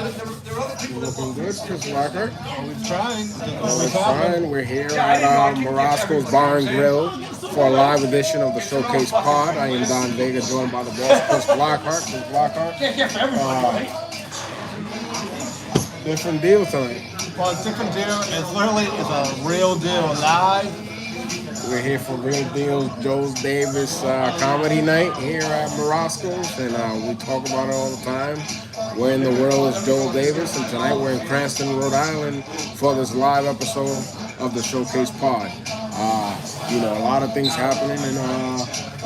Looking good, Chris Lockhart. Always trying. Always fine. We're here at Morosco's Bar and Grill for a live edition of the Showcase Pod. I am Don Vega, joined by the boss, Chris Lockhart. Chris Lockhart. Different deal tonight. Well, it's different deal. It's a real deal live. We're here for Real Deal Joe Davis comedy night here at Morosco's, and we talk about it all the time. Where in the world is Joel Davis? And tonight we're in Cranston, Rhode Island for this live episode of the Showcase Pod. A lot of things happening in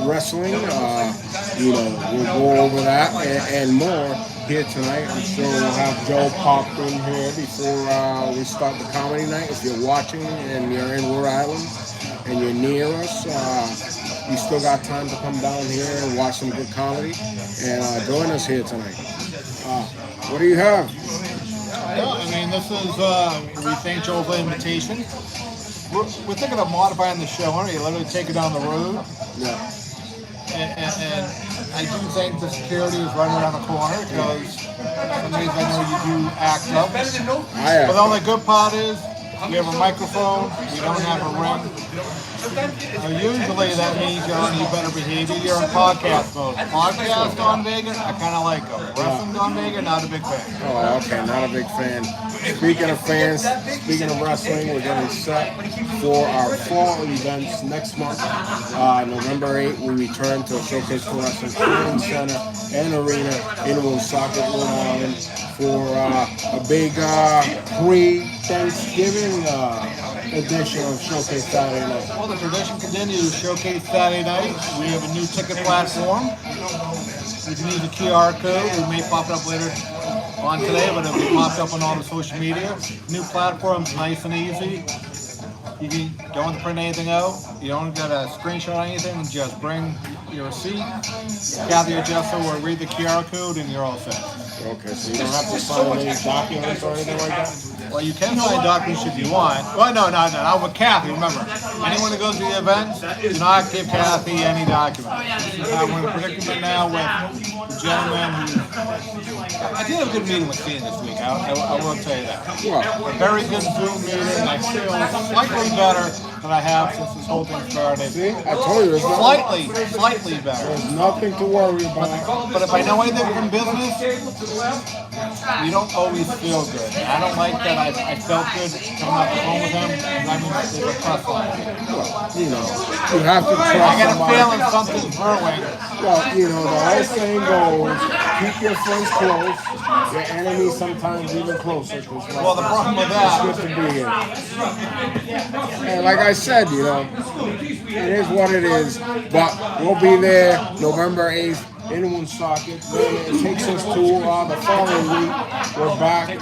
wrestling. We'll go over that and more here tonight. I'm sure we'll have Joe pop in here before we start the comedy night. If you're watching and you're in Rhode Island and you're near us, you still got time to come down here and watch some good comedy and join us here tonight. What do you have? This is, we thank Joe for the invitation. We're thinking of modifying the show, aren't we? Literally take it down the road. Yeah. And I do think the security is right around the corner because some days I know you do act up. But the only good part is we have a microphone, we don't have a ring. Usually that means you better behave. You're in podcast mode. Podcast Don Vega, I kind of like them. Wrestling Don Vega, not a big fan. Oh, okay, not a big fan. Speaking of fans, speaking of wrestling, we're getting set for our fall events next month. November 8th, we return to Showcase Pro Wrestling Training Center and Arena in Woonsocket, Rhode Island for a big pre-Thanksgiving edition of Showcase Saturday Night. Well, the tradition continues. Showcase Saturday Night. We have a new ticket platform. You can use the QR code. We may pop it up later on today, but it'll be popped up on all the social media. New platform's nice and easy. You don't want to print anything out. You don't got to screenshot anything. Just bring your receipt. Kathy or Jessica will read the QR code, and you're all set. Okay, so you don't have to sign any documents or anything like that? Well, you can sign documents if you want. Well, no, not with Kathy. Remember, anyone who goes to the event, do not give Kathy any documents. I'm in a predicament now with the gentleman who... I did have a good meeting with Steve this week. I will tell you that. Well, A very good Zoom meeting. I feel slightly better than I have since this whole thing started. see, I told you, Slightly better. there's nothing to worry about. But if I know anything from business, you don't always feel good. I don't like that I felt good coming off the phone with him. There's a trust line. You have to trust I got a somebody. feeling something's brewing. Well, the whole saying goes, keep your friends close, your enemies sometimes even closer. Well, the problem with that, It's good to be here. And like I said, it is what it is. But we'll be there November 8th in Woonsocket. It takes us to the following week. We're back in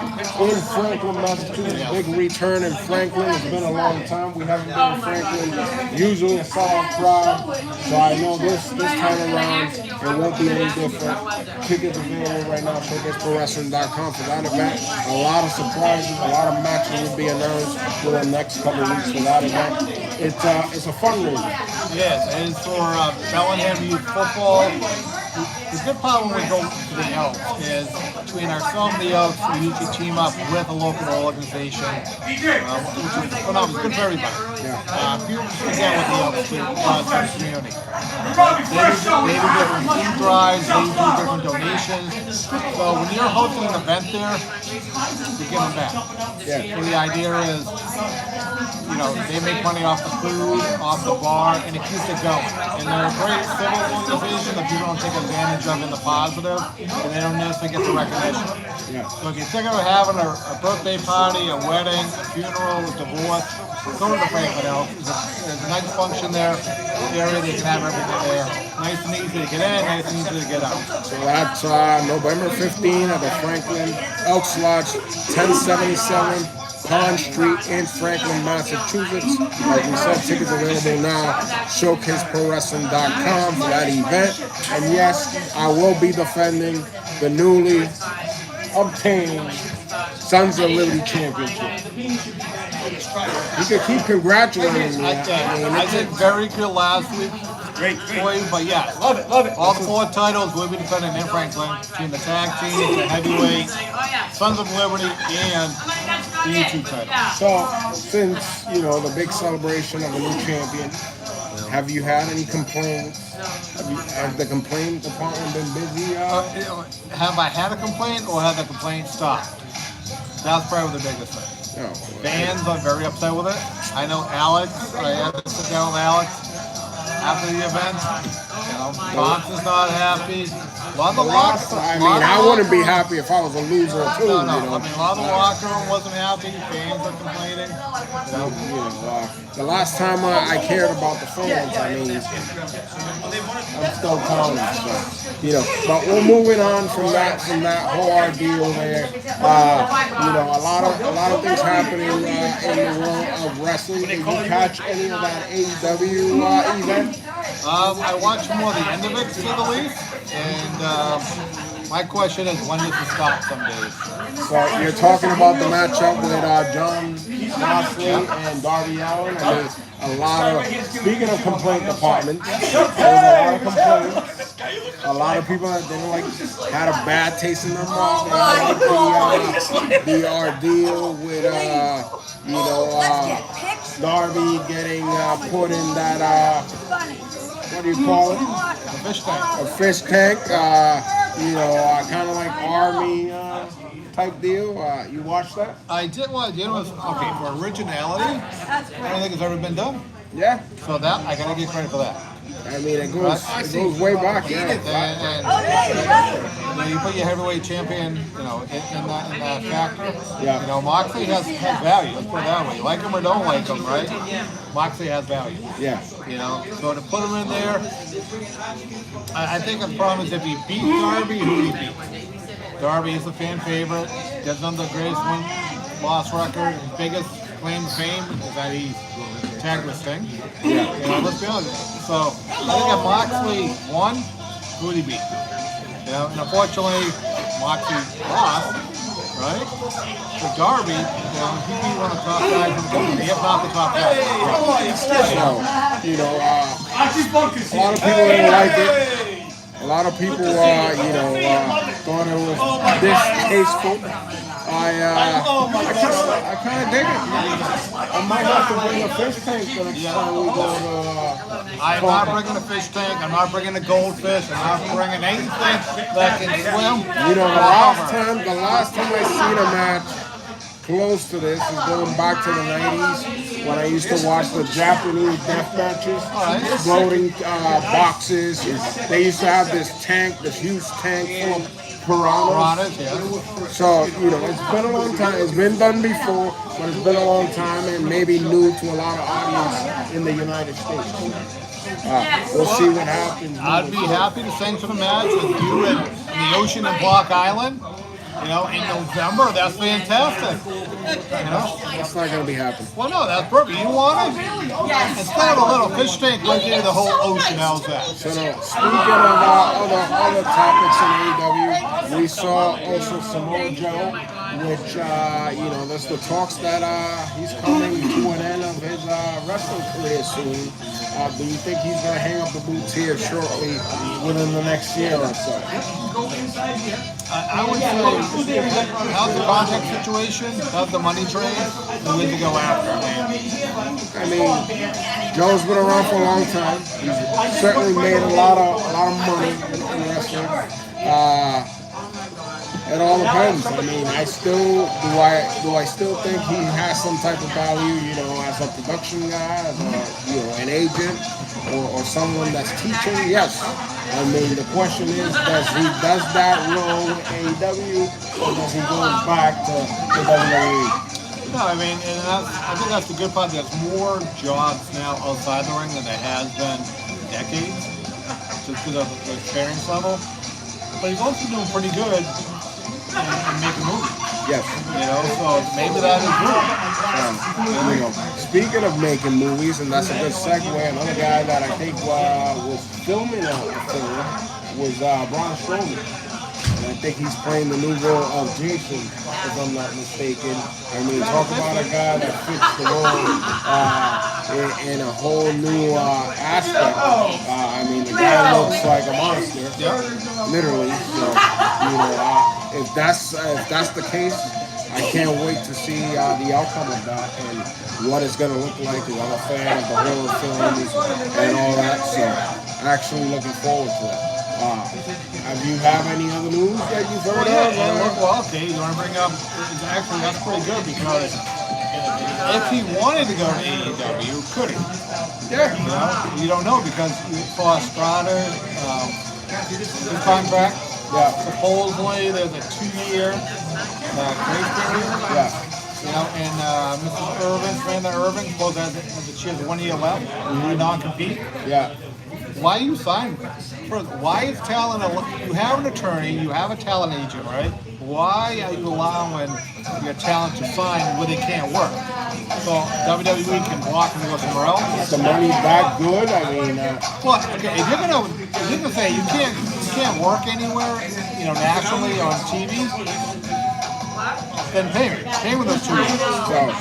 Franklin, Massachusetts. Big return in Franklin. It's been a long time. We haven't been in Franklin. Usually a solid crowd. So I know this time around it won't be any different. Tickets available right now, showcaseprowrestling.com for that event. A lot of surprises, a lot of matches will be announced for the next couple of weeks for that event. It's a fundraiser. yes, it is for Bellingham Youth Football. The good part when we go to the Elks is between ourselves and the Elks, we usually team up with a local organization, which is phenomenal. It's good for everybody. People forget what the Elks do for the community. They do different food drives, they do different donations. So when you're hosting an event there, you're giving back. So the idea is, they make money off the food, off the bar, and it keeps it going. And they're a great civil organization that people don't take advantage of in the positive, and they don't necessarily get the recognition. So if you're thinking of having a birthday party, a wedding, a funeral, a divorce, go to the Franklin Elks. There's a nice function there. The area they can have everything there. Nice and easy to get in, nice and easy to get out. So that's November 15 at the Franklin Elks Lodge, 1077 Pond Street in Franklin, Massachusetts. Like we said, tickets available now. ShowcaseProWrestling.com for that event. And yes, I will be defending the newly obtained Sons of Liberty Championship. You can keep congratulating me. I did very good last week. Great. for you. But yes, Love it. all 4 titles will be defended in Franklin between the tag team, the heavyweight, Sons of Liberty, and the YouTube title. So, since the big celebration of a new champion, have you had any complaints? Have the complaint department been busy? Have I had a complaint or have the complaint stopped? That's probably the biggest thing. No. Fans are very upset with it. I know Alex. I had to sit down with Alex after the event. Bonds is not happy. A lot of the locker. I wouldn't be happy if I was a loser too. No. I mean, a lot of the locker room wasn't happy. Fans are complaining. The last time I cared about the fans, I'm still counting. So, but we're moving on from that whole ordeal there. A lot of things happening in the world of wrestling. Did you catch any of that AEW event? I watched more of the end of it, to say the least. And my question is, when does it stop some days? So you're talking about the matchup with John Moxley and Darby Allin. Speaking of complaint department, there's a lot of complaints. A lot of people that didn't had a bad taste in their mouth. The ordeal with Darby getting put in that what do you call it? A fish tank. A fish tank. Kind of like army type deal. You watched that? I did watch. Okay, for originality, I don't think it's ever been done. Yeah. So that I gotta give credit for that. It goes way back. Yeah. And you put your heavyweight champion, in that factor. Yeah. Moxley has value. Let's put it that way. Like him or don't like him, right? Moxley has value. Yeah. So to put him in there, I think the problem is if he beat Darby, who he beat. Darby is a fan favorite. Doesn't have the greatest win-loss record. His biggest claim to fame is that he tagged with Sting. Yeah. Let's be honest. So I think if Moxley won, who would he beat? And unfortunately, Moxley lost, right? So Darby, he'd be one of the top guys in the company, if not the top guy. So, a lot of people didn't like it. A lot of people, thought it was distasteful. I kind of dig it. I might have to bring a fish tank the next time we go to. I'm not bringing a fish tank. I'm not bringing a goldfish. I'm not bringing anything that can swim. The last time I seen a match close to this is going back to the 90s when I used to watch the Japanese death matches, floating boxes. They used to have this huge tank full of piranhas. So, it's been a long time. It's been done before, but it's been a long time and maybe new to a lot of audience in the United States. We'll see what happens. I'd be happy to sanction a match with you in the ocean in Block Island. In November, that's fantastic. That's not going to be happening. Well, no, that's perfect. You want it? Yes. Instead of a little fish tank right there, the whole ocean, how's that? So, speaking of other topics in AEW, we saw also Samoa Joe, which, there's the talks that he's coming to an end of his wrestling career soon. Do you think he's going to hang up the boots here shortly within the next year or so? I would say, how's the contract situation? How's the money trade? Who is to go after, man? Joe's been around for a long time. He's certainly made a lot of money in wrestling. It all depends. I still think he has some type of value, as a production guy, as an agent, or someone that's teaching. Yes. The question is, does that role with AEW, or does he go back to WWE? No, I think that's the good part. There's more jobs now outside the ring than there has been in decades, just because of the experience level. But he's also doing pretty good and making movies. Yes. So maybe that is good. Speaking of making movies, and that's a good segue, another guy that I think was filming a film was Braun Strowman. And I think he's playing the new role of Jason, if I'm not mistaken. I mean, talk about a guy that fits the role in a whole new aspect. I mean, the guy looks like a monster, literally. So, if that's the case, I can't wait to see the outcome of that and what it's going to look like. Because I'm a fan of the horror films and all that, so actually looking forward to it. Have you have any other news that you've heard of? Well, okay, you want to bring up, actually that's pretty good because if he wanted to go to AEW, could he? Yeah. You don't know because for Estrada, his contract, supposedly there's a 2-year grace period. Yeah. And Mrs. Irvin, Amanda Irvin, supposed that she has 1 year left, non-compete. Yeah. Why you signed her? First, why is talent? You have an attorney, you have a talent agent, right? Why are you allowing your talent to sign where they can't work? So WWE can block them to go somewhere else. Is the money that good? I mean, well, okay, if you're gonna say you can't work anywhere, nationally on TV, then pay me those 2 years. So,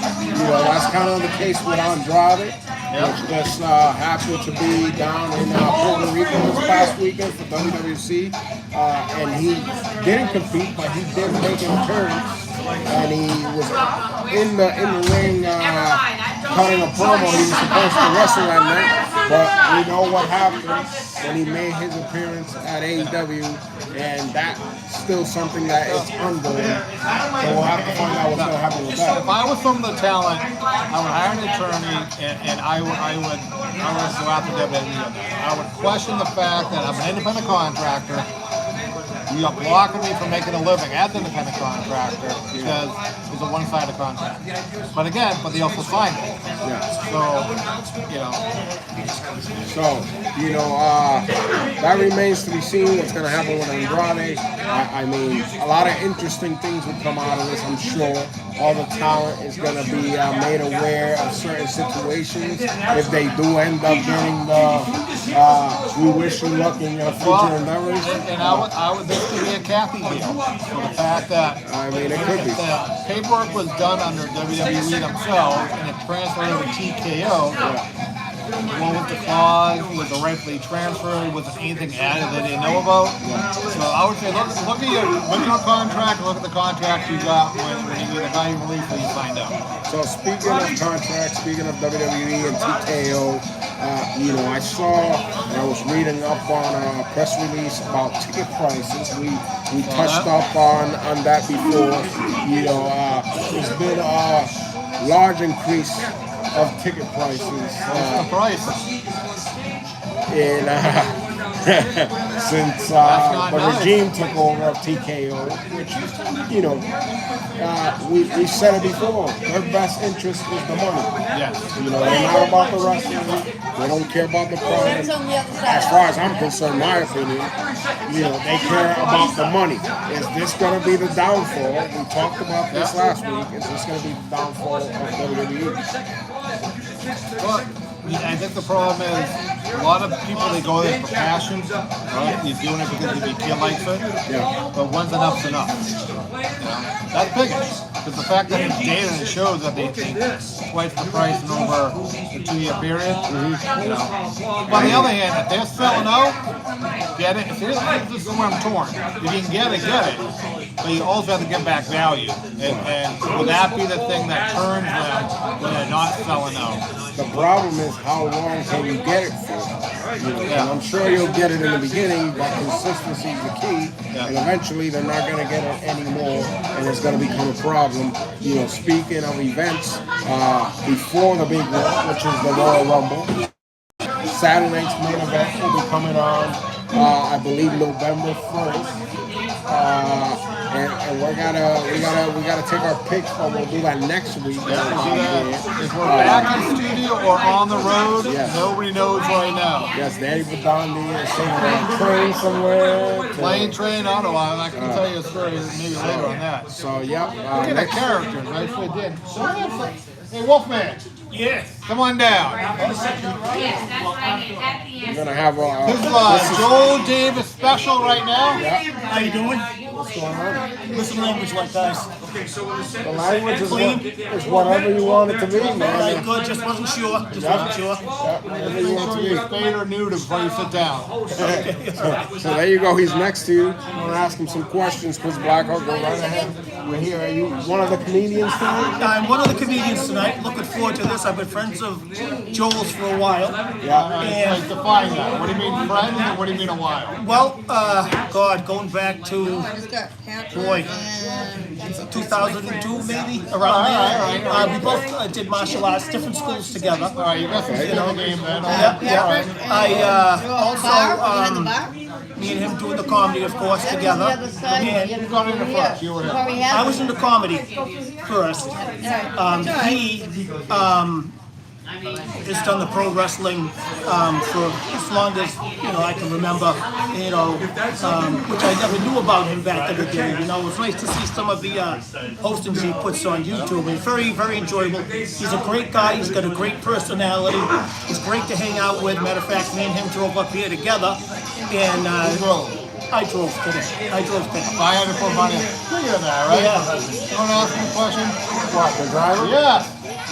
that's kind of the case with Andrade. Which just happened to be down in Puerto Rico this past weekend for WWC, and he didn't compete, but he did make an appearance, and he was in the ring cutting a promo. He was supposed to wrestle that night, but we know what happened when he made his appearance at AEW, and that's still something that is ongoing. So we'll have to find out what's going to happen with that. If I was from the talent, I would hire an attorney, and I would go after WWE. I would question the fact that I'm an independent contractor. You are blocking me from making a living as an independent contractor because it's a one-sided contract. But they also signed it. That remains to be seen what's going to happen with Andrade. I mean, a lot of interesting things will come out of this, I'm sure. All the talent is going to be made aware of certain situations. If they do end up getting the we wish you luck in your future endeavors. And I would this could be a Kathy deal. For the fact that it could be. The paperwork was done under WWE themselves and it transferred over to TKO. What was the clause? Was it rightfully transferred? Was there anything added they didn't know about? So I would say look at your contract, look at the contract you got when you get a value release when you signed up. So speaking of contracts, speaking of WWE and TKO, I saw and I was reading up on a press release about ticket prices. We touched up on that before. There's been a large increase of ticket prices. The price? Since the regime took over of TKO, which, we said it before, their best interest is the money. Yes. They're not about the wrestling. They don't care about the product. As far as I'm concerned, my opinion, they care about the money. Is this going to be the downfall? We talked about this last week. Is this going to be the downfall of WWE? Well, I think the problem is a lot of people, they go there for passion, right? You're doing it because the kid likes it. Yeah. But when's enough's enough? That's big. Because the fact that it's data and shows that they think twice the price in over a 2-year period. But on the other hand, if they're selling out, get it. This is where I'm torn. If you can get it, get it. But you also have to get back value. And would that be the thing that turns them when they're not selling out? The problem is how long can you get it for? And I'm sure you'll get it in the beginning, but consistency is the key. And eventually they're not going to get it anymore, and it's going to become a problem. Speaking of events, before the big one, which is the Royal Rumble, Saturday night's main event will be coming on, I believe November 1st. And we gotta take our picks, but we'll do that next week. If we're back in studio or on the road, nobody knows right now. Yes, Danny Badandi is sitting on a train somewhere. Plane, train, auto. I can tell you a story maybe later on that. So, yep. Look at the characters. I sure did. Hey, Wolfman. Yes. Come on down. Yes, that's right. We're gonna have this is Joel Davis special right now. How you doing? What's going on? Listen language like guys. The language is whatever you want it to be, man. Alright, good, just wasn't sure. Wasn't sure. Whatever you want it to be. Spade or neuter before you sit down. So there you go. He's next to you. I'm gonna ask him some questions. Chris Blackhawk, go right ahead. We're here. Are you one of the comedians tonight? I'm one of the comedians tonight. Looking forward to this. I've been friends of Joel's for a while. Yeah. And Define that. What do you mean friends and what do you mean a while? well, God, going back to boy, 2002 maybe around there. We both did martial arts, different schools together. All right, you got some skin in the game then. Yeah. I also me and him doing the comedy, of course, together. And You got into first. You were him. I was into comedy first. He has done the pro wrestling for as long as I can remember. Which I never knew about him back in the day. It was nice to see some of the postings he puts on YouTube. It's very, very enjoyable. He's a great guy. He's got a great personality. He's great to hang out with. Matter of fact, me and him drove up here together, and I drove today. If I had to put money, look at that, right? Yeah. You want to ask me a question? What, the driver? Yeah.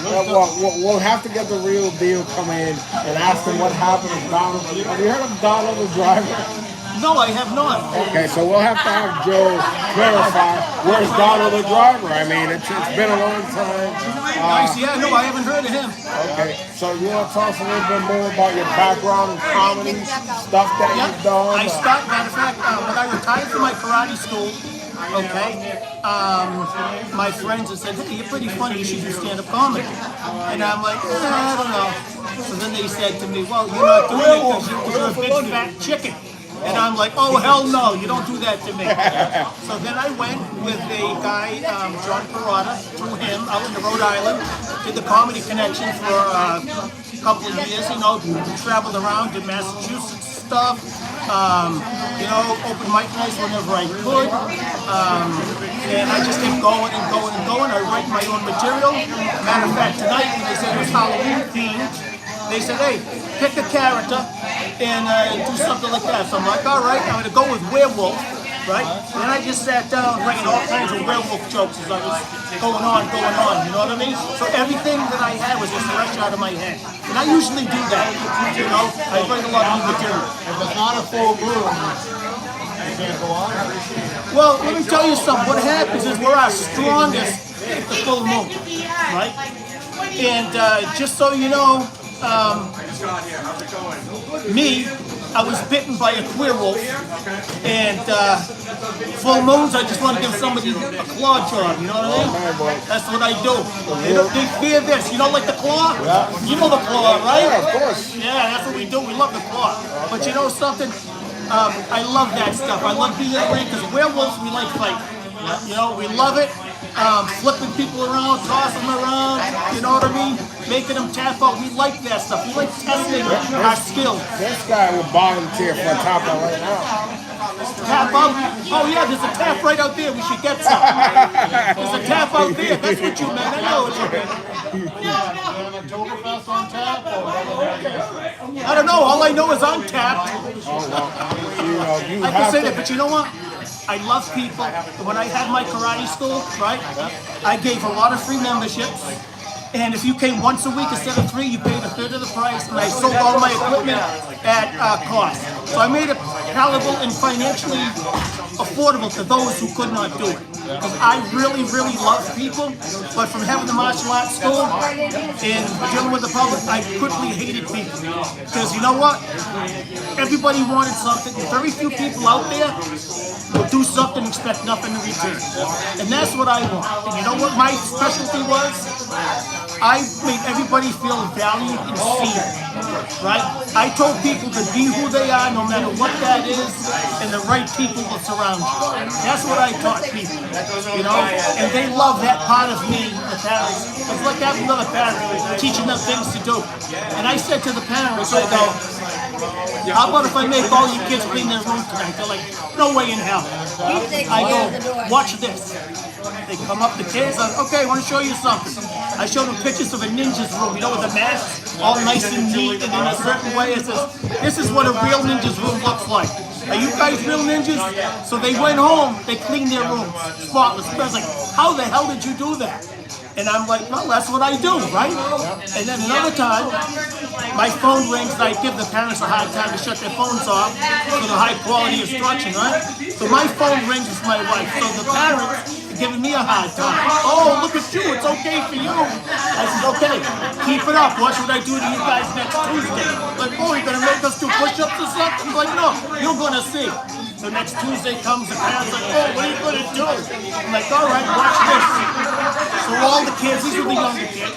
We'll have to get the real deal come in and ask him what happened to Donald. Have you heard of Donald the driver? No, I have not. Okay, so we'll have to have Joe clarify where's Donald the driver. I mean, it's been a long time. Nice. Yeah, no, I haven't heard of him. Okay, so you want to tell us a little bit more about your background in comedy, stuff that you've done? I started, matter of fact, when I retired from my karate school, my friends had said, hey, you're pretty funny, you should do stand-up comedy. And I'm like, I don't know. So then they said to me, well, you're not doing it because you're a big fat chicken. And I'm like, oh, hell no, you don't do that to me. So then I went with a guy, John Perrotta, through him out in Rhode Island, did the Comedy Connection for a couple of years, traveled around, did Massachusetts stuff, open mic nights whenever I could. And I just kept going and going and going. I write my own material. Matter of fact, tonight, when they said it was Halloween themed, they said, hey, pick a character and do something like that. So I'm like, all right, I'm going to go with werewolf, right? And then I just sat down writing all kinds of werewolf jokes as I was going on, you know what I mean? So everything that I had was just fresh out of my head. And I usually do that, I write a lot of new material. If it's not a full moon, you can't go on. Well, let me tell you something. What happens is we're our strongest at the full moon, right? And just so you know, I was bitten by a werewolf, and full moons, I just want to give somebody a claw job, you know what I mean? That's what I do. They fear this. You don't like the claw? You know the claw, right? Yeah, of course. Yeah, that's what we do. We love the claw. But you know something? I love that stuff. I love being in the ring because werewolves, we like fighting. We love it. Flipping people around, tossing them around, you know what I mean? Making them tap out. We like that stuff. We like testing our skills. This guy will volunteer for a top out right now. Tap out? Oh yeah, there's a tap right out there. We should get some. There's a tap out there. That's what you meant. I know what you meant. Oktoberfest on tap? I don't know. All I know is I'm tapped. You I can have say to- that, but you know what? I love people. When I had my karate school, right, I gave a lot of free memberships. And if you came once a week instead of 3, you paid a third of the price. And I sold all my equipment at cost. So I made it palatable and financially affordable to those who could not do it. Because I really, really love people. But from having the martial arts school and dealing with the public, I quickly hated people. Because you know what? Everybody wanted something. Very few people out there will do something and expect nothing in return. And that's what I want. And you know what my specialty was? I made everybody feel valued and seen, right? I told people to be who they are no matter what that is, and the right people will surround you. That's what I taught people, and they love that part of me, the parents. It's like having another parent, teaching them things to do. And I said to the parents, I go, how about if I make all you kids clean their room tonight? They're like, no way in hell. I go, watch this. They come up the kids, okay, I want to show you something. I showed them pictures of a ninja's room, with the mask, all nice and neat and in a certain way. It says, this is what a real ninja's room looks like. Are you guys real ninjas? So they went home, they cleaned their rooms, spotless. I was like, how the hell did you do that? And I'm like, well, that's what I do, right? And then another time, my phone rings, and I give the parents a hard time to shut their phones off for the high quality instruction, right? So my phone rings, it's my wife. So the parents are giving me a hard time. Oh, look at you, it's okay for you. I said, okay, keep it up. What should I do to you guys next Tuesday? Like, oh, you're gonna make us do push-ups or something? I'm like, no, you're gonna see. So next Tuesday comes, the parents like, oh, what are you gonna do? I'm like, all right, watch this. So all the kids, these are the younger kids.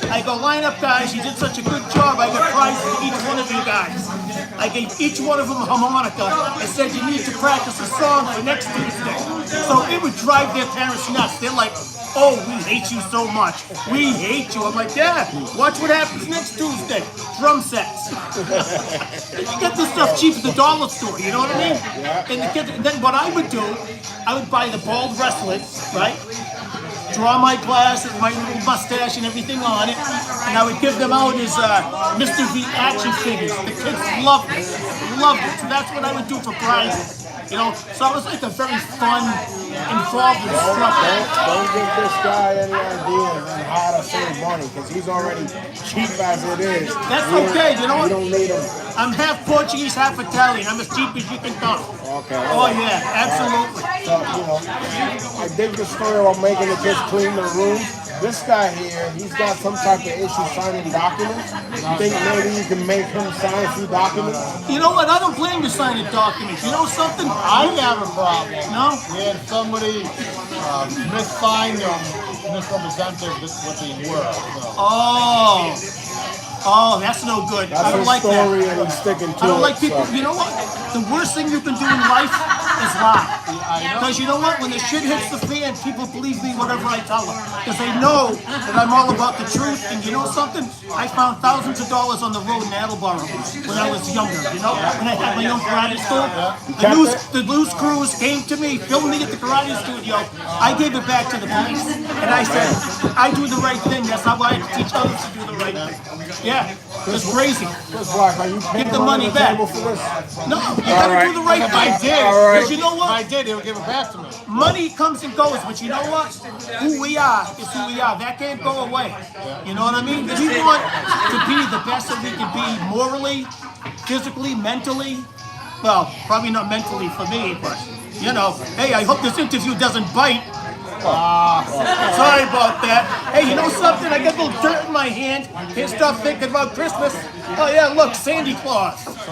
I go, line up, guys. You did such a good job. I got prizes for each one of you guys. I gave each one of them a harmonica and said you need to practice a song for next Tuesday. So it would drive their parents nuts. They're like, oh, we hate you so much. We hate you. I'm like, yeah, watch what happens next Tuesday. Drum sets. You get this stuff cheap at the dollar store, you know what I mean? And the kids, and then what I would do, I would buy the bald wrestlers, right? Draw my glasses, my little mustache and everything on it, and I would give them out as Mr. V action figures. The kids loved it. Loved it. So that's what I would do for prizes. You know, so I was like a very fun, involved instructor. Don't give this guy any ideas on how to save money, because he's already cheap as it is. That's okay, you know what? You don't need him. I'm half Portuguese, half Italian. I'm as cheap as you can come. Okay. Oh yeah, absolutely. So, you know, I dig the story about making the kids clean their rooms. This guy here, he's got some type of issue signing documents. You think maybe you can make him sign a few documents? You know what? I don't blame you signing documents. You know something? I have a problem. No? We had somebody missigned them, misrepresented what they were. So. Oh, that's no good. That's I don't his like story, that. and he's sticking to I don't it, like people. so. You know what? The worst thing you can do in life is lie. Because you know what? When the shit hits the fan, people believe me whatever I tell them. Because they know that I'm all about the truth. And you know something? I found thousands of dollars on the road in Attleboro when I was younger. You know, when I had my own karate school. The Loose Crews came to me, filmed me at the karate studio. I gave it back to the police. And I said, I do the right thing. That's how I teach others to do the right thing. Yeah, it's crazy. Chris Black, are you paying Give the money back. table for this? No, you gotta do the right If I thing. did, Because you know if I what? did, they would give it back to me. Money comes and goes, but you know what? Who we are is who we are. That can't go away. You know what I mean? If we want to be the best that we can be morally, physically, mentally, well, probably not mentally for me, but you know, hey, I hope this interview doesn't bite. Sorry about that. Hey, you know something? I got a little dirt in my hand. Can't stop thinking about Christmas. Oh yeah, look, Santa Claus. Let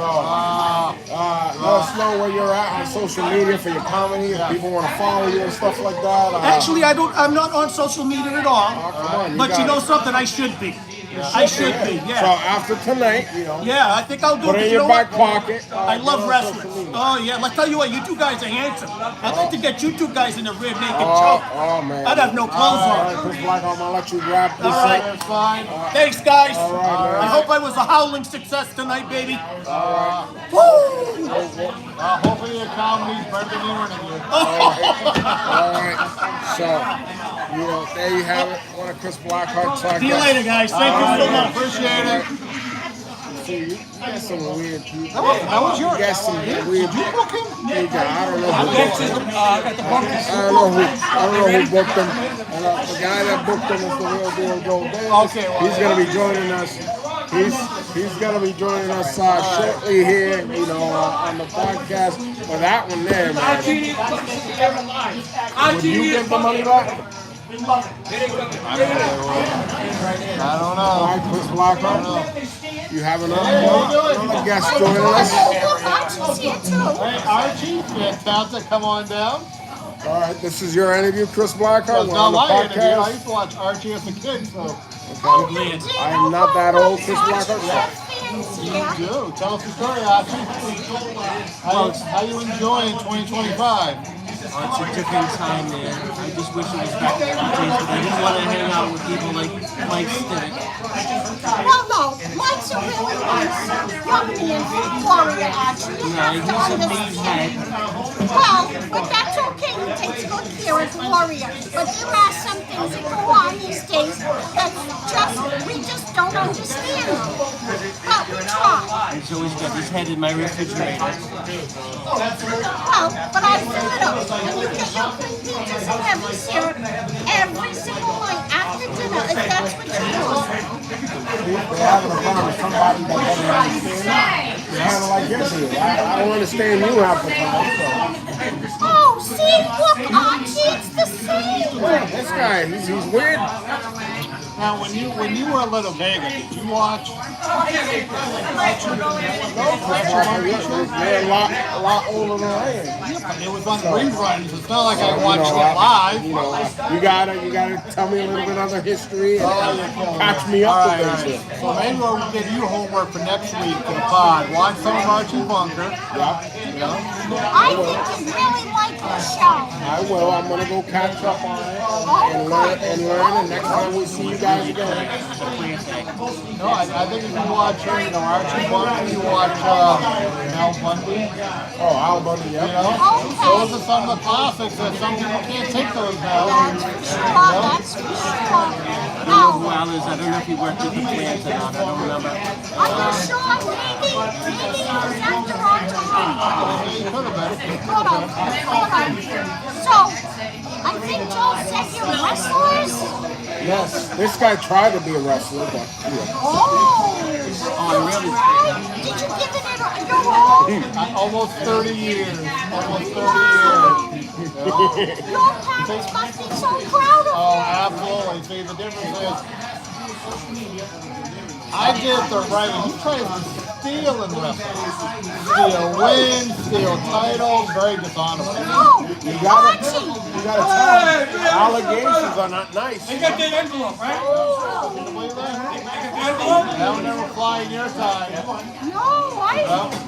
us know where you're at on social media for your comedy. If people want to follow you and stuff like that. Actually, I'm not on social media at all. come on, you But got you know it. something? I should be. I should be. So Yeah. after tonight, you know, Yeah, I think I'll do put it. it in You your know back what? pocket. I love get on wrestling. social media. Oh yeah, let's tell you what, you two guys are handsome. I'd like to get you two guys in the ring naked Oh, choke. oh, man. I'd have no clothes All on. right, Chris Black, I'm gonna let you wrap this All right. up. That's fine. Thanks, guys. right, man. I hope I was a howling success tonight, baby. Woo! Hopefully your comedy's better than your interview. All right. So, you know, there you have it. One of Chris Blackheart's See you later, guys. Thank you so much. Appreciate it. See, you got some weird people. That was your. You got some weird Did you book him? people. I don't know who booked him. I don't know who booked him. And the guy that booked him is the real deal, Joe Davis. Okay, well, he's gonna be joining us. He's gonna be joining us shortly here, you know, on the podcast. For that one there, man. Would you get the money back? I don't know. All right, Chris Blackhart. You have another guest joining us. Archie's here too. Hey, Archie, fantastic. Come on down. All right, this is your interview, Chris Blackhart. That's We're not on the my interview. I podcast. used to watch Archie as a kid, so I am not that old, Chris Blackhart. you do. Tell us the story, Archie. How you enjoying 2025? It's a different time, man. I just wish it was back in the days, but I didn't want to hang out with people like Mike Stick. Well, no, Mike's a really nice young man from Florida, Archie. You have He's to a understand. meathead. Well, but that's okay. He takes good care of Gloria. But there are some things that go on these days that we just don't understand. But we try. He's always got his head in my refrigerator. Well, but I fill it up. And you get your cream pizzas and heavy syrup every single night after dinner, if that's what you do. They're having a problem with somebody that doesn't understand. It's kind of like yesterday. I don't understand you half the time. Oh, see, look, Archie, it's the same. Yeah, this guy, he's weird. Now, when you were a little Vega, did you watch? They're a lot older than I am. It was on reruns. It's not like I watched it live. You gotta tell me a little bit of the history and catch me up with things. So maybe we'll give you homework for next week for the pod. Watch some of Archie Bunker. I think you really like the show. I will. I'm gonna go catch up on it and learn. And next time we see you guys again. No, I think if you watch Archie Bunker, you watch Al Bundy. Oh, Al Bundy, yeah. Those are some of the classics that some people can't take those now. That's for sure. I don't know who Al is. I don't know if he worked at the plant or not. I don't remember. Are you sure? Maybe it was after our time. He could have been. Hold on. So, I think Joe said you're wrestlers? Yes, this guy tried to be a wrestler, but Oh, really? did you give it your all? Almost 30 years. Almost 30 Wow. years. Your parents must be so proud of Oh, you. absolutely. See, the difference is, I did the right. He tries to steal in wrestling. Steal wins, steal titles, very dishonorable. No, you gotta Archie. tell him. Allegations are not nice. You got that envelope, right? That would never fly in your time.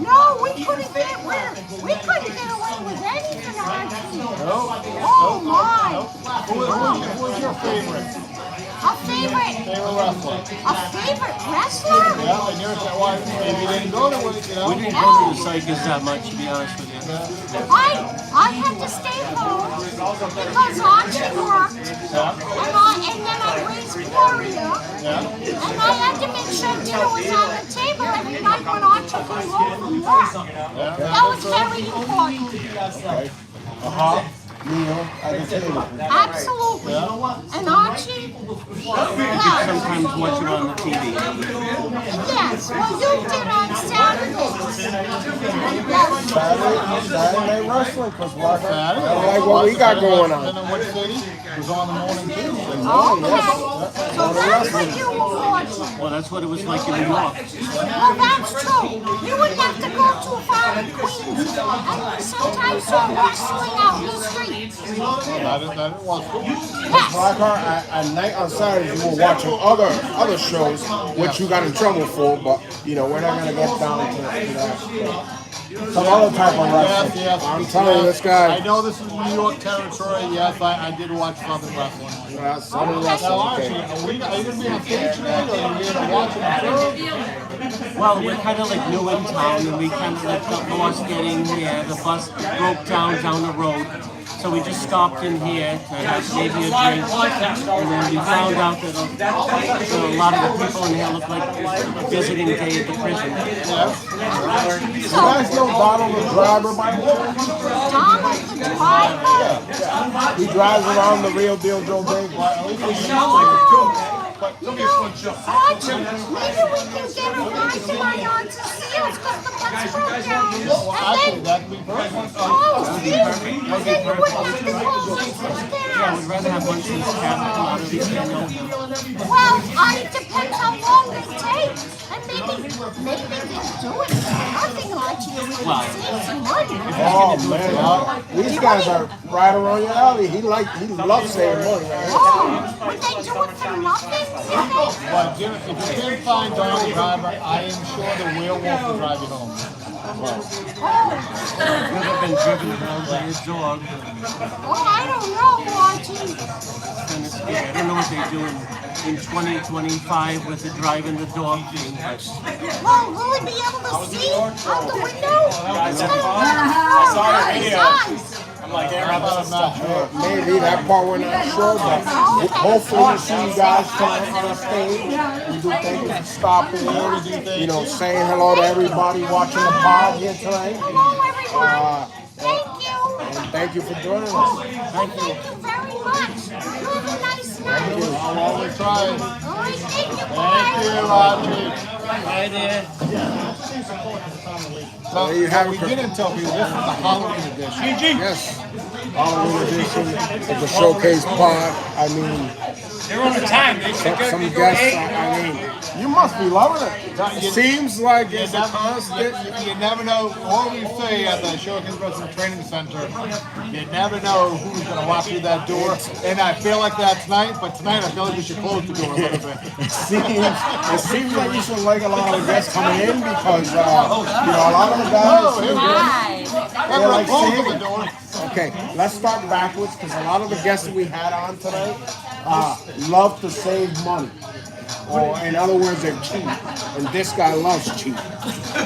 No, we couldn't get away with anything, Archie. Oh my. Who was your favorite? A favorite Favorite wrestler? wrestler? Yeah, and yours, why? Maybe you didn't go to it, you know? We didn't go to the circus that much, to be honest with you. I had to stay home because Archie worked, and then I raised Gloria, and I had to make sure dinner was on the table every night when Archie came home from work. That was very important. Meal at the table. Absolutely. And Archie, Sometimes watch it on the TV. yes, well you did on Saturdays. Yes. Saturday night wrestling, because what? Saturday. Like what we got going on. And in what city? It was on the morning too. Okay. So that's what you were watching. Well, that's what it was like in New York. Well, that's true. You wouldn't have to go too far in Queens. And sometimes saw wrestling out in the street. That it was. Yes. Blackheart, at night on Saturdays, you were watching other shows, which you got in trouble for, but, we're not going to get down to that. Some other type of wrestling. Yes. I'm telling you, this guy. I know this is New York territory. Yes, I did watch Southern wrestling. Southern Now, wrestling. Archie, Okay. are you going to be on stage tonight, or are you going to watch it? Well, we're kind of like new in town, and we kind of like got lost getting here. The bus broke down the road. So we just stopped in here to have maybe a drink, and then we found out that a lot of the people in here look like a visiting day at the prison. You guys know Donald the driver by the way? Donald the driver? He drives around the real deal Joe Davis. Archie, maybe we can get a ride tonight on to Seals because the bus broke down. Actually, And then, that'd be perfect. oh, see, and then you wouldn't have to call lights I down. would rather have one since come out of these things. Well, it depends how long they take. And maybe they do it for nothing, Archie, to really save some money. Oh man, these guys are right around your alley. He loves saving money. Right? Oh, would they do it for nothing? But Jim, if you can't find Donald the driver, I am sure the werewolf will drive you home. Never been driven around by a dog. Oh, I don't know, Archie. Kind of scary. I don't know what they do in 2025 with the driving the dog thing, but Well, will he be able to see out the window? It's gonna be his eyes. like rabbits and stuff. Maybe that part we're not sure, but hopefully we see you guys tonight on the stage. We do thank you for stopping in, you know, saying hello to everybody watching the pod here tonight. Hello, everyone. Thank you. And thank you for joining us. Thank you very much. You have a nice night. I'll always try. All right, thank you. Thank you, Audrey. Hi there. So, There you have it. we didn't tell people this is the Halloween edition. Yes. Halloween edition of the Showcase Pod. I mean, They're on the time. They should some go guests, 8. I mean, You must be loving it. it seems like it's a constant. You never know what we say at the Showcase Wrestling Training Center. You never know who's going to walk through that door. And I feel like that tonight, but tonight I feel like we should close the door a little bit. It seems like you should like a lot of the guests coming in because, you know, a lot of the guys, Hi. they're like Close saving. the door. Okay, let's start backwards because a lot of the guests that we had on tonight love to save money. Or in other words, they're cheap. And this guy loves cheap.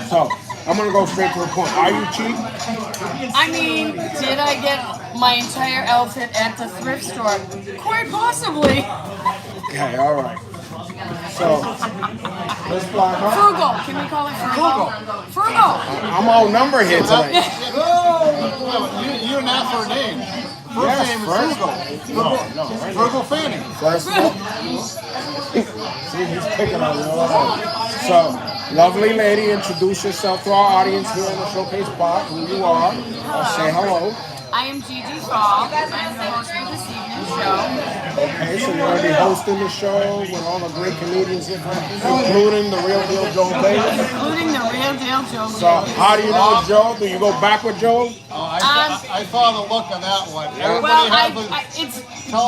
So I'm gonna go straight to the point. Are you cheap? I mean, did I get my entire outfit at the thrift store? Quite possibly. Okay, all right. So let's fly. Huh? Frugal. Can we call it frugal? Frugal. I'm outnumbered here tonight. You didn't ask for a name. First Yes, name is first. Frugal. Frugal Fanny. First of all, see, he's picking on you all right. So, lovely lady, introduce yourself to our audience here in the Showcase Pod, who you are. Say hello. I am Gigi Fall. I'm the host of this evening's show. Okay, so you're going to be hosting the show with all the great comedians, including the real deal Joe Davis. Including the real deal Joe So, how do you know Joe? Do you go back with Joe? I saw the look on that one. Everybody Well, has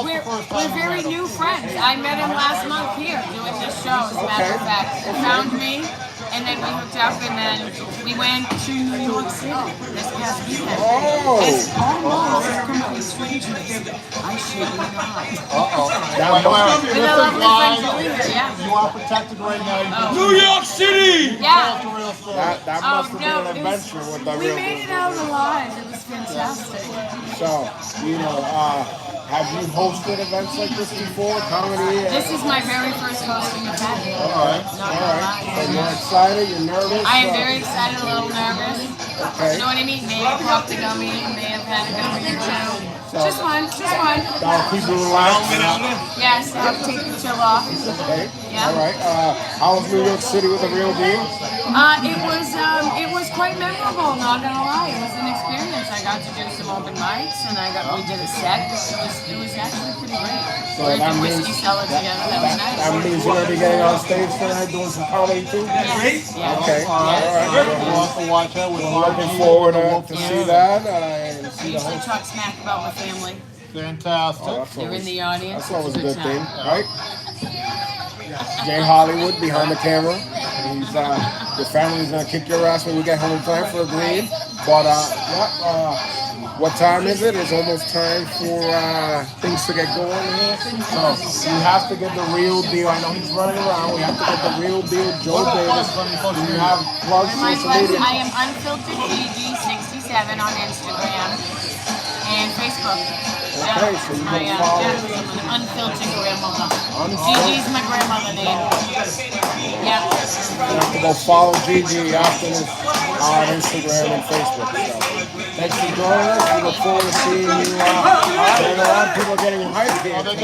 we're very new friends. I met him last month here doing this show, as a matter of fact. He found me, and then we hooked up, and then we went to New York City this past weekend. Oh, It's almost complete strangers. I shit you not. With a lovely friend Julia, yeah. You are protected right now. New York City! Yeah. The real story. that must have no, been an it was- adventure with the We real made it deal. out alive. It was fantastic. So, you know, have you hosted events like this before? Comedy? This is my very first hosting event. All right. Not gonna lie. So you're excited? You're nervous? I am very excited, a little nervous. Okay. You know what I mean? May have popped a gummy, may have had a gummy or two. Just one, just one. That'll keep you relaxed. Yes, I'll take the chill off. Okay. Yeah. All right. How was New York City with the real deal? It was quite memorable. Not gonna lie, it was an experience. I got to do some open mics, and we did a set. It was actually pretty great. So We that did means whiskey cellar together. That was that nice. means you're gonna be getting on stage tonight doing some comedy too. Yes. Yeah. Okay. All right. We'll have to watch out with Looking forward to see that and I see the usually whole. talk smack about my family. Fantastic. Oh, that's They're in always, the audience. that's always a It's good thing, time. right? Jay Hollywood behind the camera. He's your family's gonna kick your ass when you get home tonight for a green. But what time is it? It's almost time for things to get going here. So we have to get the real deal. I know he's running around. We have to get the real deal, Joe Davis. Do you have plugs, My social plugs, media? I am unfiltered GG67 on Instagram and Facebook. Okay, so you can follow. I'm an unfiltered grandmother. Gigi's my grandmother name. Yeah. You have to go follow Gigi after this on Instagram and Facebook. So thanks for joining us. We look forward to seeing you. And a lot of people are getting hyped here. Real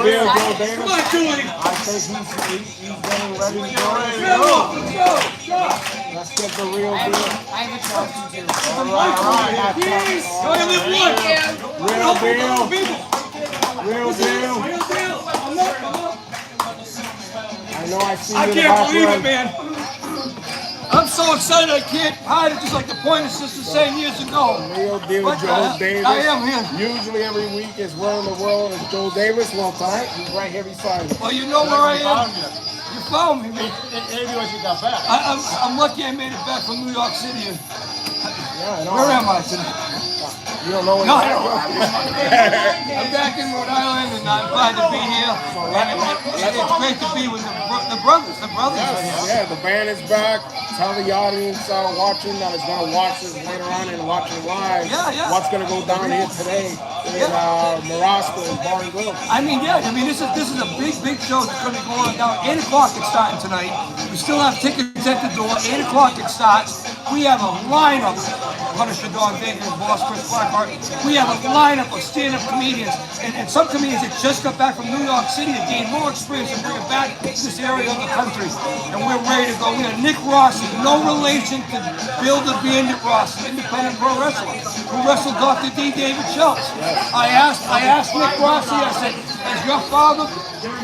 deal, Joe Davis. Come on, Julie! I think he's getting ready to go. Let's get the real deal. I have a job to do. All right. You only live once! Real deal. Real deal. Real deal! I know I see you I in the can't believe it, background. man! I'm so excited I can't hide it, just like the Pointer Sisters saying years ago. Real deal, But, Joe Davis. I am here. Usually every week is Where in the World is Joe Davis. Well, tonight he's right here beside me. Well, you know where I am. You found me, man. Maybe when you got back. I'm lucky I made it back from New York City. Yeah, I know. Where am I today? You don't know where No, I you're don't. at? I'm back in Rhode Island, and I'm glad to be here. And it's great to be with the brothers. The brothers are here. Yeah, the band is back. Tell the audience watching that is going to watch this later on and watching live. Yeah. What's going to go down here today in Marosco and Bar and Grill. I mean, this is a big show that's going to be going on now. 8 o'clock it's starting tonight. We still have tickets at the door. 8 o'clock it starts. We have a lineup. Punisher Don Baker, boss Chris Blackheart. We have a lineup of stand-up comedians, and some comedians that just got back from New York City to gain more experience and bring it back to this area of the country. And we're ready to go. We have Nick Rossi, no relation to Bill the Bandit Rossi, independent pro wrestler, who wrestled Dr. D. David Schultz. I asked Nick Rossi, I said, is your father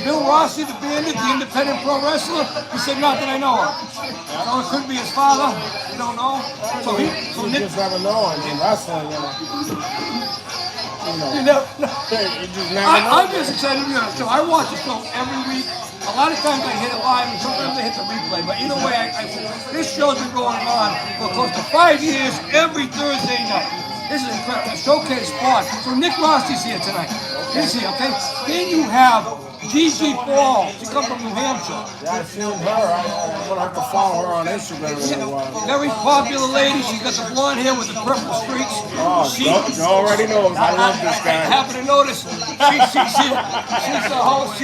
Bill Rossi, the Bandit, the independent pro wrestler? He said, not that I know of. So it could be his father. We don't know. So You Nick. just never know. I mean, wrestling, You know, you just never know. I'm just excited to be on the show. I watch the show every week. A lot of times I hit it live and sometimes I hit the replay. But either way, this show's been going on for close to 5 years every Thursday night. This is incredible. A showcase spot. So Nick Rossi's here tonight. He's here, okay? Then you have Gigi Falls. She comes from New Hampshire. Yeah, I've seen her. I'm going to have to follow her on Instagram in a little while. Very popular lady. She's got the blonde hair with the purple streaks. Oh, you already know. I love this I guy. happen to notice she's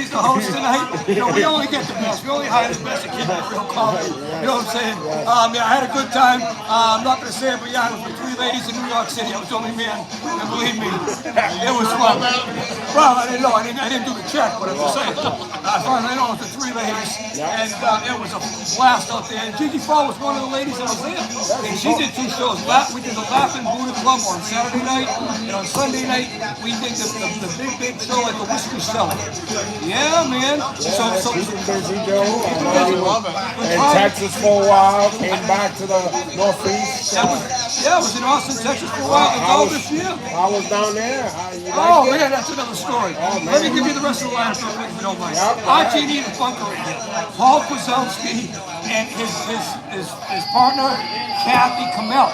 the host tonight. You know, we only get the best. We only hire the best to keep it real comedy. You know what I'm saying? Yeah, I had a good time. I'm not going to say it, but yeah, it was with 3 ladies in New York City. I was the only man. And believe me, it was fun. Well, I didn't know. I didn't do the check, but I'm just saying. As far as I know, it was the 3 ladies. And it was a blast out there. And Gigi Fall was one of the ladies that was there. And she did 2 shows. We did the Laughing Buddha Club on Saturday night. And on Sunday night, we did the big show at the Whiskey Cellar. Yeah, man. So He's been busy, Joe. I know he was in Texas for a while. Came back to the Northeast. it was in Austin, Texas for a while. It's all this year. I was down there. You Oh, liked it? man, that's another story. man. Let me give you the rest of the lineup real quick if you don't mind. Yep. Archie Nita Bunker in here. Paul Kozlowski and his partner, Kathy Kamel.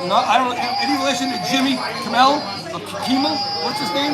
I don't know, any relation to Jimmy Kimmel? Or Kimmel? What's his name?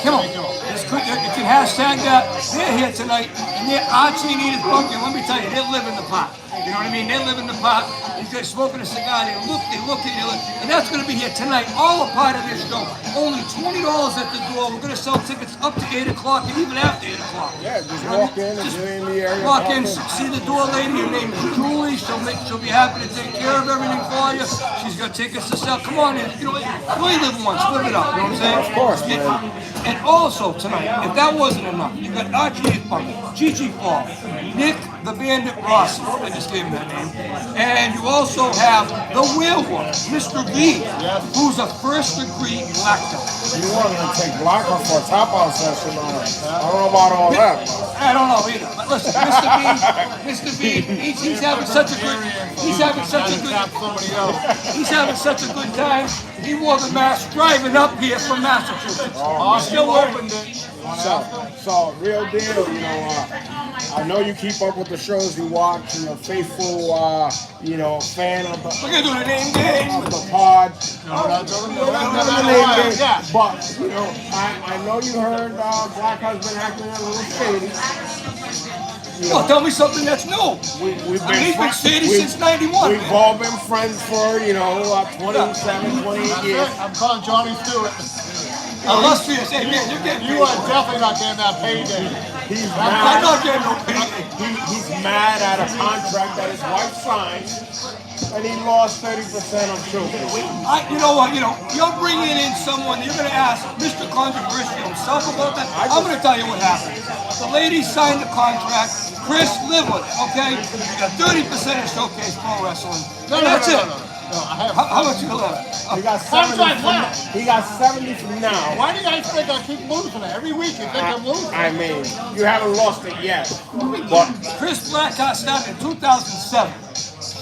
Kimmel. You can hashtag that. They're here tonight, and they're Archie and Edith Bunker. Let me tell you, they live in the pot. You know what I mean? They live in the pot. They're smoking a cigar. They look, and that's going to be here tonight. All a part of this show. Only $20 at the door. We're going to sell tickets up to 8 o'clock and even after 8 o'clock. Yeah, just walk in if you're in the area. Walk in, see the door lady. Her name is Julie. She'll be happy to take care of everything for you. She's got tickets to sell. Come on in. You know, you only live once. Live it up. You know what I'm saying? Of course, man. And also tonight, if that wasn't enough, you got Archie Bunker, Gigi Fall, Nick the Bandit Rossi. I just gave him that name. And you also have the werewolf, Mr. B, who's a first-degree black belt. You wanted to take Blocker for a top-out session on it. I don't know about all that. I don't know either. But listen, Mr. B, he's having such a good time. He wore the mask driving up here from Massachusetts. He's still working. So, real deal, you know, I know you keep up with the shows you watch, and you're a faithful, fan of We're going to do the name game. the pod. No. The name game. But, you know, I know you heard Black has been acting a little shady. Well, tell me something that's new. We've He's been shady since 91. We've all been friends for, 27, 28 years. I'm calling Johnny Stewart. Illustrious. Hey, man, you're getting You are definitely not getting that payday. He's I'm mad. not getting no payday. He's mad at a contract that his wife signed, and he lost 30% on children. You know what? You're bringing in someone. You're going to ask Mr. Controversial himself about that. I'm going to tell you what happened. The lady signed the contract. Chris lived with it. Okay, you got 30% of Showcase Pro Wrestling. And that's it. How much you left? He got 70 He got 70 from now. Why do you guys think I keep losing it? Every week you think I'm losing. I mean, you haven't lost it yet. But Chris Blackheart started in 2007.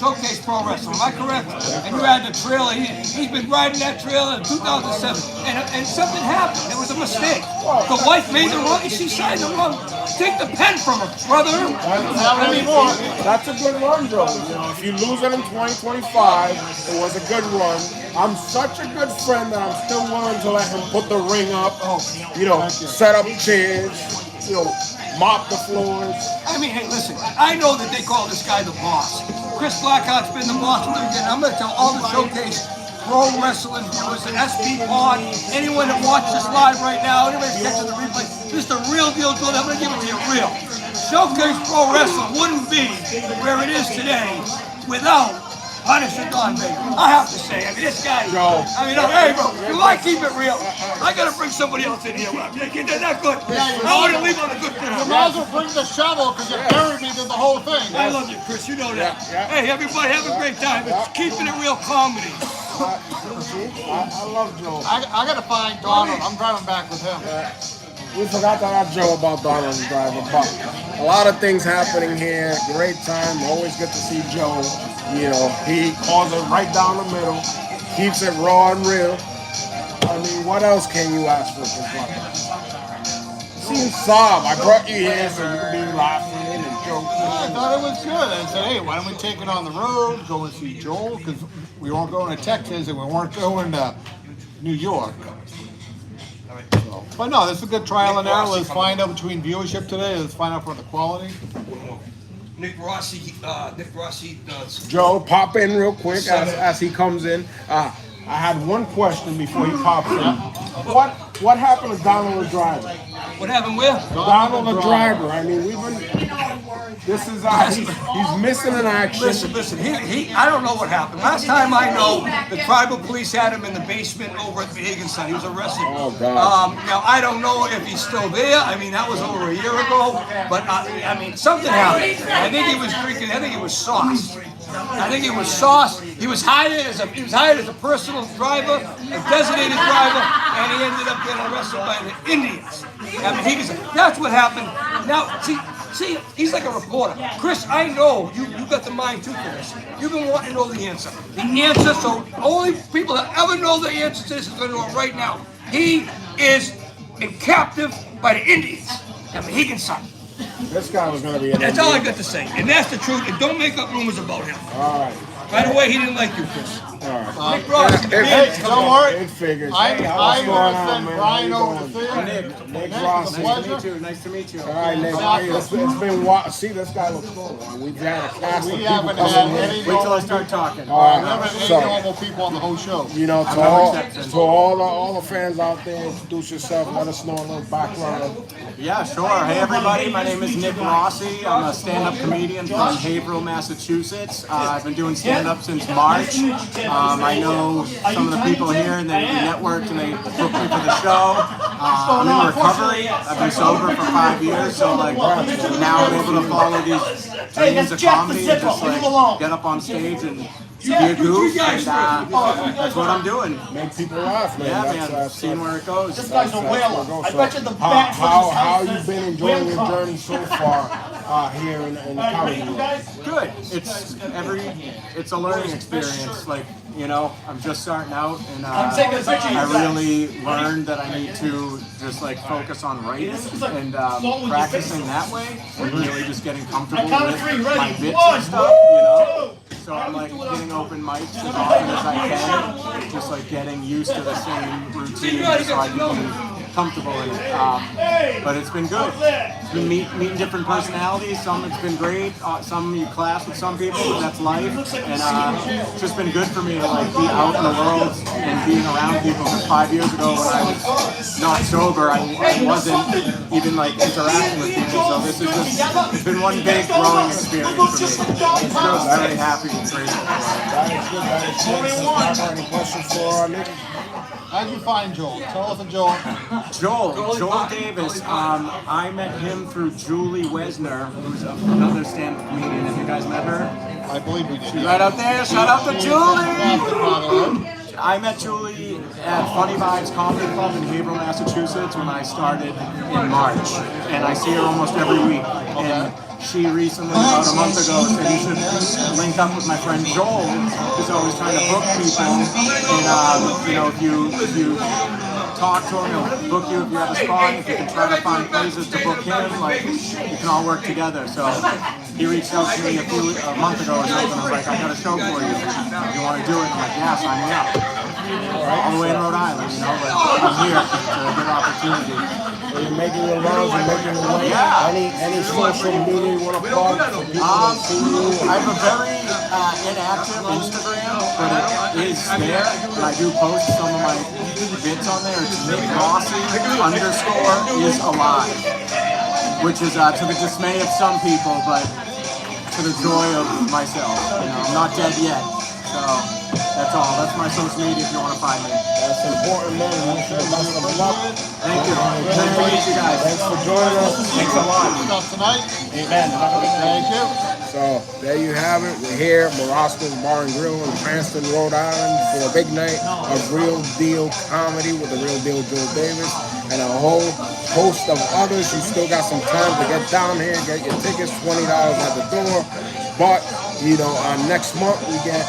Showcase Pro Wrestling. Am I correct? And you had the trailer. He's been riding that trailer in 2007, and something happened. It was a mistake. The wife made the wrong. She signed the wrong. Take the pen from her, brother. Not anymore. That's a good run, Joe. You know, if you lose it in 2025, it was a good run. I'm such a good friend that I'm still willing to let him put the ring up, you know, set up chairs, you know, mop the floors. I mean, hey, listen, I know that they call this guy the boss. Chris Blackheart's been the boss from the beginning. I'm going to tell all the Showcase Pro Wrestling viewers, the SP Pod, anyone that watches this live right now, anybody that's catching the replay, this is the real deal, Joe. I'm going to give it to you real. Showcase Pro Wrestling wouldn't be where it is today without Punisher Don, baby. I have to say, I mean, this guy, Joe. I mean, hey, bro, you like keep it real. I got to bring somebody else in here. They're not good. I want to leave on a good You note. might as well bring the shovel because you buried me through the whole thing. I love you, Chris. You know that. Yeah. Hey, everybody, have a great time. It's keeping it real comedy. I love Joe. I got to find Donald. I'm driving back with him. We forgot to ask Joe about Donald the driver, but a lot of things happening here. Great time. Always good to see Joe. You know, he calls it right down the middle, keeps it raw and real. I mean, what else can you ask for this one? See you sob. I brought you here so you can be laughing and joking. I thought it was good. I said, hey, why don't we take it on the road, go and see Joel, because we weren't going to Texas and we weren't going to New York. So, but no, this is a good trial and error. Let's find out between viewership today. Let's find out for the quality. Nick Rossi does. Joe, pop in real quick as he comes in. I had one question before he pops in. What happened to Donald the driver? What happened where? Donald the driver. I mean, we've been. This is he's missing an action. Listen. I don't know what happened. Last time I know, the tribal police had him in the basement over at the Higginson. He was arrested. Oh, God. Now I don't know if he's still there. I mean, that was over a year ago. But I mean, something happened. I think he was drinking. I think he was sauced. He was hired as a personal driver, a designated driver, and he ended up getting arrested by the Indians. I mean, that's what happened. Now, see, he's like a reporter. Chris, I know you got the mind too for this. You've been wanting to know the answer. So only people that ever know the answer to this is going to know it right now. He is in captive by the Indians. I mean, Higginson. This guy was going to be an That's all I got to say. And that's the truth. And don't make up rumors about him. All right. By the way, he didn't like you, Chris. All right. Nick Rossi, the man. Hey, don't worry. It figures. I'm Hey, going what's to going on, send man? Brian How you over to doing? see you. Nick Nick, Rossi. it's a pleasure. Nice to meet you. All right, Nick. How are you? It's been see, this guy looks cool. We've had a cast of We people haven't coming had in. any Wait till I normal start talking. All We haven't right. had any So, normal people on the whole show. you know, to all the fans out there, introduce yourself. Let us know a little background. Yeah, sure. Hey, everybody. My name is Nick Rossi. I'm a stand-up comedian from Haverhill, Massachusetts. I've been doing stand-up since March. I know some of the people here, and they networked and they booked me for the show. I'm in recovery. I've been sober for 5 years, so like now I'm able to follow these dreams of comedy and just like get up on stage and be a goof, and that's what I'm doing. Make people laugh, man. Yeah, man. Seeing where it goes. This guy's a whaler. I bet you the back How you been enjoying your journey so far here in the comedy world? Good. It's a learning experience. Like, you know, I'm just starting out, and I really learned that I need to just like focus on writing and practicing that way, and really just getting comfortable with my bits and stuff, you know. So I'm like getting open mics as often as I can, just like getting used to the same routine so I can be comfortable in it. But it's been good. It's been meeting different personalities. Some it's been great. Some you clash with some people, but that's life. And it's just been good for me to like be out in the world and being around people. Because 5 years ago when I was not sober, I wasn't even like interacting with people. So this is just, it's been one big growing experience for me. I'm very happy and grateful for it. That is good. Any questions for Nick? How'd you find Joel? Tell us a Joel. Joel Davis. I met him through Julie Wesner, who's another stand-up comedian. Have you guys met her? I believe we did. Right out there. Shout out to Julie. Fantastic, by the way. I met Julie at Funny Vibes Comedy Club in Haverhill, Massachusetts when I started in March, and I see her almost every week. And she recently, about a month ago, said you should link up with my friend Joel, who's always trying to book people. And you know, if you talk to him, he'll book you if you have a spot. If you can try to find places to book him, like you can all work together. So he reached out to me a month ago or something. I was like, I got a show for you. If you want to do it? I'm like, yeah, sign me up. All the way in Rhode Island, you know, but I'm here. It's a good opportunity. So you're making your rounds, you're making your way. Any social media you want to plug for people to see you? I have a very inactive Instagram, but it is there. And I do post some of my bits on there. It's Nick Rossi _ is alive, which is to the dismay of some people, but to the joy of myself. You know, I'm not dead yet. So that's all. That's my social media if you want to find me. That's important, man. I wish you the best of luck. Thank you. Thanks for meeting you guys. Thanks for joining us. Thanks a lot. Stuff tonight. Amen. Thank you. So there you have it. We're here at Morosco's Bar and Grill in Cranston, Rhode Island for a big night of real deal comedy with the real deal Joel Davis and a whole host of others. You still got some time to get down here, get your tickets, $20 at the door. But, you know, next month we get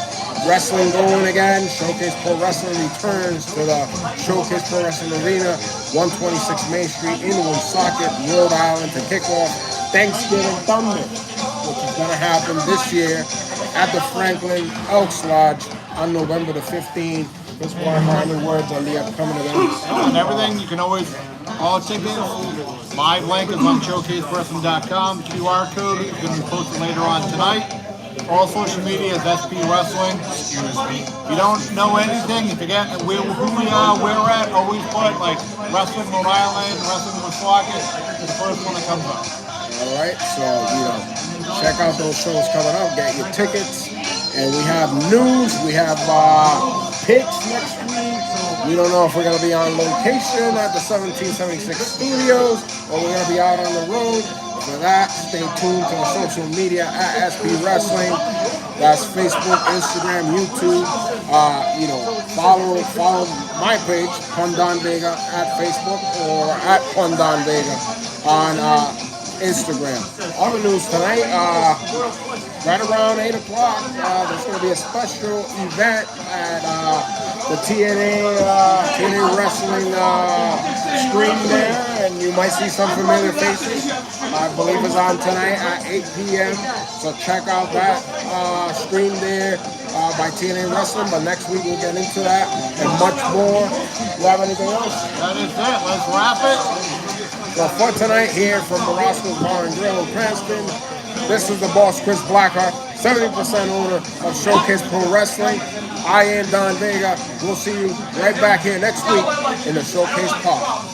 wrestling going again. Showcase Pro Wrestling returns to the Showcase Pro Wrestling Arena, 126 Main Street in Woonsocket, Rhode Island to kick off Thanksgiving Thunder, which is going to happen this year at the Franklin Elks Lodge on November the 15th. Just want to any words on the upcoming events. And everything, you can always, all tickets, live link is on showcasewrestling.com. QR code is going to be posted later on tonight. All social media is SP Wrestling. If you don't know anything, you forget who we are, where we're at, always put like Wrestling Rhode Island, Wrestling Woonsocket is the first one that comes up. All right, so, you know, check out those shows coming up, get your tickets. And we have news, we have picks next week. We don't know if we're going to be on location at the 1776 studios or we're going to be out on the road. For that, stay tuned to the social media at SP Wrestling. That's Facebook, Instagram, YouTube. You know, follow my page, Pundon Vega at Facebook or at Pundon Vega on Instagram. Other news tonight, right around 8 o'clock, there's going to be a special event at the TNA Wrestling screen there, and you might see some familiar faces. I believe it's on tonight at 8 p.m. So check out that stream there by TNA Wrestling. But next week we'll get into that and much more. You have anything else? That is it. Let's wrap it. So for tonight here from Morosco's Bar and Grill in Cranston, this is the boss, Chris Blackheart, 70% owner of Showcase Pro Wrestling. I am Don Vega. We'll see you right back here next week in the Showcase Park.